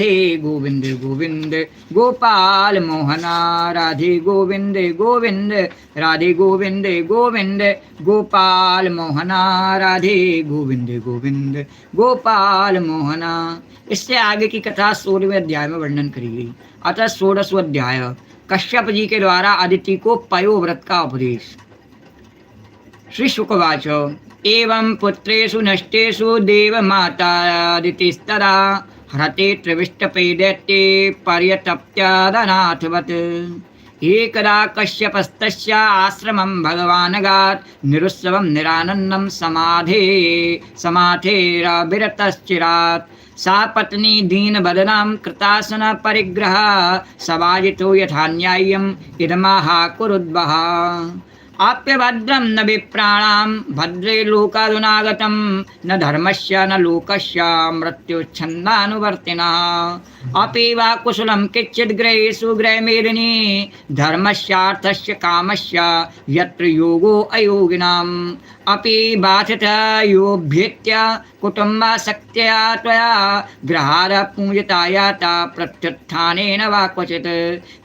राधे गोविंद गोविंद गोपाल मोहना, राधे गोविंद गोविंद राधे गोविंद गोविंद गोपाल मोहना, राधे गोविंद गोविंद गोपाल मोहना। इससे आगे की कथा 16वें अध्याय में वर्णन करी गई। अतः 16वां अध्याय कश्यप जी के द्वारा अदिति को पयोव्रत का उपदेश। श्री शुकवाच एवं पुत्रेषु नष्टेषु देवमातादितिस्तदा हरते त्रिविष्टपे दैत्ये पर्यतप्त्यादनाथवत्। एकदा कश्यपस्तस्य आश्रमं भगवानगात् निरुत्सवं निरानन्दं समाधेरविरतश्चिरात्। सा पत्नी दीनवदनां कृतासन परिग्रह सवाजितो यथा न्याय्यम् इदमाह कुरुद्वः। आप्यभद्रं न विप्राणां भद्रे लोकादुनागतं न धर्मस्य न लोकस्य मृत्युच्छन्दानुवर्तिनः। अपि वा कुशलं किञ्चित् गृहेषु गृहमेदिनी धर्मस्यार्थस्य कामस्य यत्र योगो अयोगिनाम्। अपि बाधितः योऽभ्येत्य कुटुम्बासक्त्या त्वया गृहात् पूजिता याता प्रत्युत्थानेन वा क्वचित्।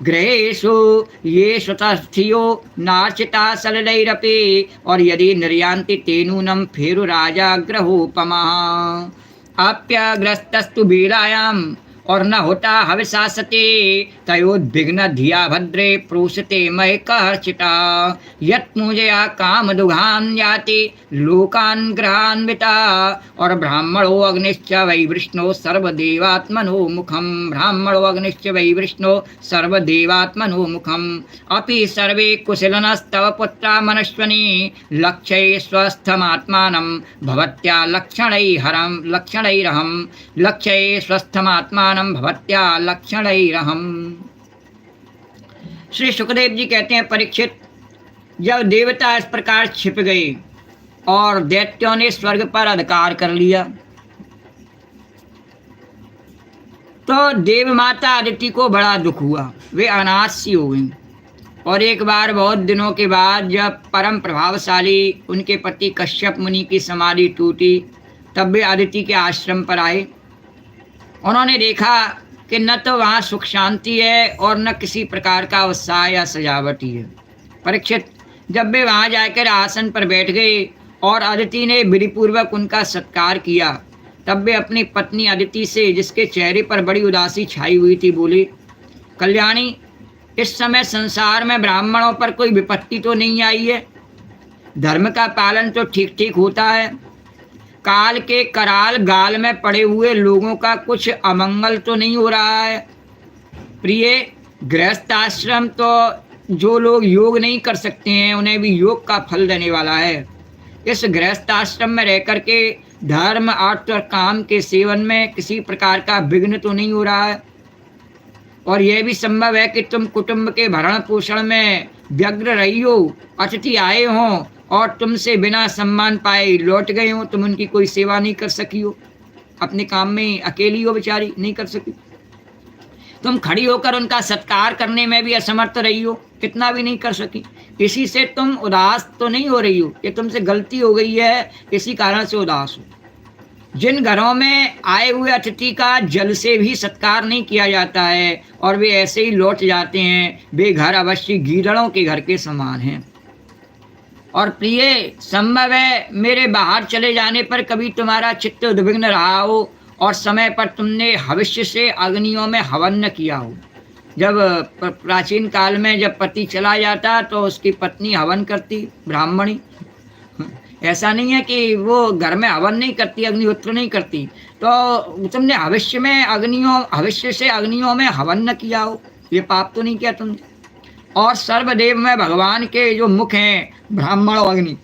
गृहेषु ये स्वतस्थियो नार्चिता सलिलैरपि और यदि निर्यान्ति ते नूनं फेरुराजा ग्रहोपमः। अप्यग्रस्तस्तु बीलायां और न होता हविषा सते तयोद्विग्न धिया भद्रे प्रोषते मय कर्चिता। यत् पूजया कामदुघान् याति लोकान् ग्रहान्विता। और ब्राह्मणो अग्निश्च वै विष्णो सर्वदेवात्मनो मुखम्। ब्राह्मणो अग्निश्च वै विष्णो सर्वदेवात्मनो मुखम्। अपि सर्वे कुशलिनस्तव पुत्रा मनस्विनी लक्ष्यै स्वस्थमात्मानं भवत्या लक्षणैरहं लक्ष्यै स्वस्थमात्मानं भवत्या लक्षणैरहम्। श्री सुखदेव जी कहते हैं, परीक्षित, जब देवता इस प्रकार छिप गए और दैत्यों ने स्वर्ग पर अधिकार कर लिया तो देवमाता अदिति को बड़ा दुख हुआ। वे अनाथ सी हो गई। और एक बार बहुत दिनों के बाद जब परम प्रभावशाली उनके पति कश्यप मुनि की समाधि टूटी तब वे अदिति के आश्रम पर आए। उन्होंने देखा कि न तो वहाँ सुख शांति है और न किसी प्रकार का उत्साह या सजावट ही है। परीक्षित, जब वे वहाँ जाकर आसन पर बैठ गए और अदिति ने विधिपूर्वक उनका सत्कार किया तब वे अपनी पत्नी अदिति से, जिसके चेहरे पर बड़ी उदासी छाई हुई थी, बोले, कल्याणी, इस समय संसार में ब्राह्मणों पर कोई विपत्ति तो नहीं आई है? धर्म का पालन तो ठीक ठीक होता है? काल के कराल गाल में पड़े हुए लोगों का कुछ अमंगल तो नहीं हो रहा है? प्रिय, गृहस्थाश्रम तो जो लोग योग नहीं कर सकते हैं उन्हें भी योग का फल देने वाला है। इस गृहस्थाश्रम में रह कर के धर्म, अर्थ और काम के सेवन में किसी प्रकार का विघ्न तो नहीं हो रहा है? और यह भी संभव है कि तुम कुटुंब के भरण पोषण में व्यग्र रही हो, अतिथि आए हों और तुमसे बिना सम्मान पाए लौट गए हो, तुम उनकी कोई सेवा नहीं कर सकी हो, अपने काम में अकेली हो, बेचारी नहीं कर सकी। तुम खड़ी होकर उनका सत्कार करने में भी असमर्थ रही हो, कितना भी नहीं कर सकी। इसी से तुम उदास तो नहीं हो रही हो, ये तुमसे गलती हो गई है, इसी कारण से उदास हो। जिन घरों में आए हुए अतिथि का जल से भी सत्कार नहीं किया जाता है और वे ऐसे ही लौट जाते हैं, वे घर अवश्य गीदड़ों के घर के समान हैं। और प्रिय, संभव है मेरे बाहर चले जाने पर कभी तुम्हारा चित्त उद्विग्न रहा हो और समय पर तुमने भविष्य से अग्नियों में हवन न किया हो। जब प्राचीन काल में जब पति चला जाता तो उसकी पत्नी हवन करती, ब्राह्मणी। ऐसा नहीं है कि वो घर में हवन नहीं करती, अग्निहोत्र नहीं करती, तो तुमने भविष्य से अग्नियों में हवन न किया हो, ये पाप तो नहीं किया तुमने। और सर्वदेव में भगवान के जो मुख हैं, ब्राह्मण और अग्नि,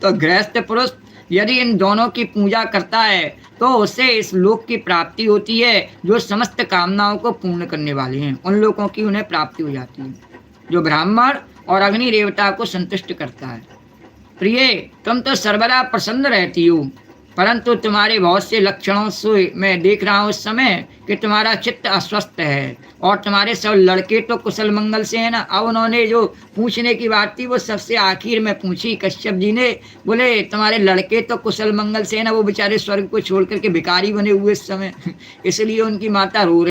तो गृहस्थ पुरुष यदि इन दोनों की पूजा करता है तो उससे इस लोक की प्राप्ति होती है जो समस्त कामनाओं को पूर्ण करने वाले हैं, उन लोगों की उन्हें प्राप्ति हो जाती है जो ब्राह्मण और अग्नि देवता को संतुष्ट करता है। प्रिय, तुम तो सर्वदा प्रसन्न रहती हो, परंतु तुम्हारे बहुत से लक्षणों से मैं देख रहा हूँ उस समय कि तुम्हारा चित्त अस्वस्थ है, और तुम्हारे सब लड़के तो कुशल मंगल से हैं ना। अब उन्होंने जो पूछने की बात थी वो सबसे आखिर में पूछी कश्यप जी ने। बोले तुम्हारे लड़के तो कुशल मंगल से हैं ना, वो बेचारे स्वर्ग को छोड़ करके भिखारी बने हुए इस समय इसलिए उनकी माता रो रही।